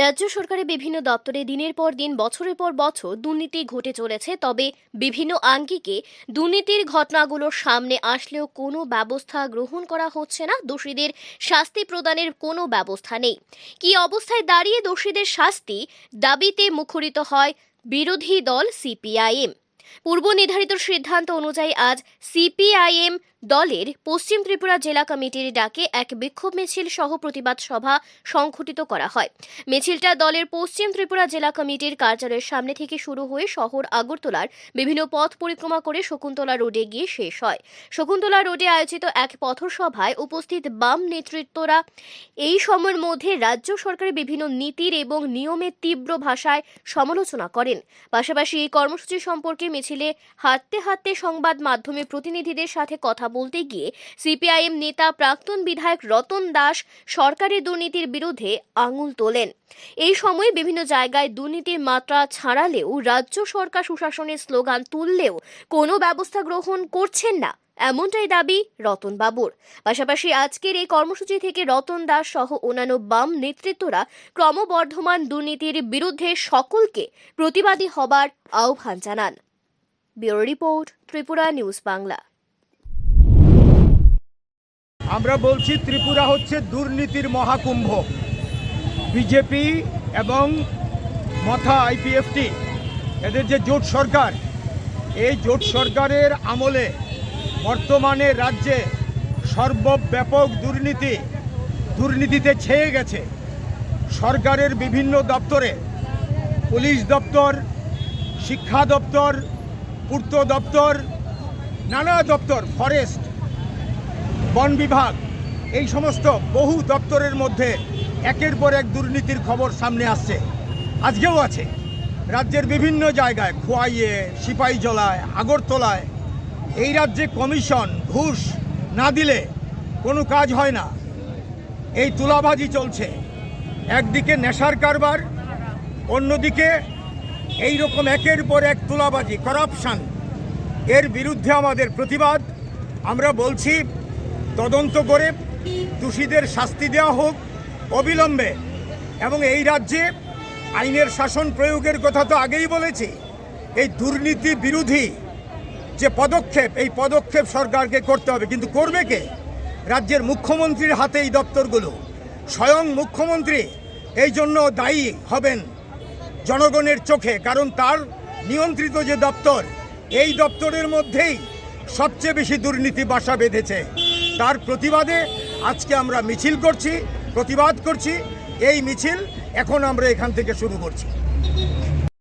রাজ্য সরকারের বিভিন্ন দপ্তরে দিনের পর দিন বছরের পর বছর দুর্নীতি ঘটে চলেছে। তবে বিভিন্ন আঙ্গিকে দুর্নীতির ঘটনাগুলোর সামনে আসলেও কোনো ব্যবস্থা গ্রহণ করা হচ্ছে না। দোষীদের শাস্তি প্রদানের কোনো ব্যবস্থা নেই। কী অবস্থায় দাঁড়িয়ে দোষীদের শাস্তি দাবিতে মুখরিত হয় বিরোধী দল সিপিআইএম। পূর্ব নির্ধারিত সিদ্ধান্ত অনুযায়ী আজ সিপিআইএম দলের পশ্চিম ত্রিপুরা জেলা কমিটির ডাকে এক বিক্ষোভ মিছিল সহ প্রতিবাদ সভা সংঘটিত করা হয়। মিছিলটা দলের পশ্চিম ত্রিপুরা জেলা কমিটির কার্যালয়ের সামনে থেকে শুরু হয়ে শহর আগরতলার বিভিন্ন পথ পরিক্রমা করে শকুন্তলা রোডে গিয়ে শেষ হয়। শকুন্তলা রোডে আয়োজিত এক পথসভায় উপস্থিত বাম নেতৃত্বরা এই সময়ের মধ্যে রাজ্য সরকারের বিভিন্ন নীতির এবং নিয়মের তীব্র ভাষায় সমালোচনা করেন। পাশাপাশি এই কর্মসূচি সম্পর্কে মিছিলে হাঁটতে হাঁটতে সংবাদ মাধ্যমের প্রতিনিধিদের সাথে কথা বলতে গিয়ে সিপিআইএম নেতা প্রাক্তন বিধায়ক রতন দাস সরকারের দুর্নীতির বিরুদ্ধে আঙুল তোলেন। এই সময়ে বিভিন্ন জায়গায় দুর্নীতির মাত্রা ছাড়ালেও রাজ্য সরকার সুশাসনের স্লোগান তুললেও কোনো ব্যবস্থা গ্রহণ করছেন না, এমনটাই দাবি রতন বাবুর। পাশাপাশি আজকের এই কর্মসূচি থেকে রতন দাস সহ অন্যান্য বাম নেতৃত্বরা ক্রমবর্ধমান দুর্নীতির বিরুদ্ধে সকলকে প্রতিবাদী হবার আহ্বান জানান। Bureau report, Tripura news Bangla. আমরা বলছি ত্রিপুরা হচ্ছে দুর্নীতির মহাকুম্ভ। বিজেপি এবং মথা আইপিএফটি এদের যে জোট সরকার, এই জোট সরকারের আমলে বর্তমানে রাজ্যে সর্বব্যাপক দুর্নীতিতে ছেয়ে গেছে। সরকারের বিভিন্ন দপ্তরে, পুলিশ দপ্তর, শিক্ষা দপ্তর, পূর্ত দপ্তর, নানা দপ্তর, ফরেস্ট, বন বিভাগ, এই সমস্ত বহু দপ্তরের মধ্যে একের পর এক দুর্নীতির খবর সামনে আসছে। আজকেও আছে রাজ্যের বিভিন্ন জায়গায়, খোয়াইয়ে, সিপাহীজলায়, আগরতলায়। এই রাজ্যে কমিশন ঘুষ না দিলে কোনো কাজ হয় না। এই তুলাবাজি চলছে, একদিকে নেশার কারবার, অন্যদিকে এই রকম একের পর এক তুলাবাজি, করাপশন। এর বিরুদ্ধে আমাদের প্রতিবাদ। আমরা বলছি তদন্ত করে দোষীদের শাস্তি দেওয়া হোক অবিলম্বে, এবং এই রাজ্যে আইনের শাসন প্রয়োগের কথা তো আগেই বলেছি। এই দুর্নীতি বিরোধী যে পদক্ষেপ, এই পদক্ষেপ সরকারকে করতে হবে। কিন্তু করবে কে? রাজ্যের মুখ্যমন্ত্রীর হাতে এই দপ্তরগুলো। স্বয়ং মুখ্যমন্ত্রী এই জন্য দায়ী হবেন জনগণের চোখে, কারণ তার নিয়ন্ত্রিত যে দপ্তর, এই দপ্তরের মধ্যেই সবচেয়ে বেশি দুর্নীতি বাসা বেঁধেছে। তার প্রতিবাদে আজকে আমরা মিছিল করছি, প্রতিবাদ করছি। এই মিছিল এখন আমরা এখান থেকে শুরু করছি।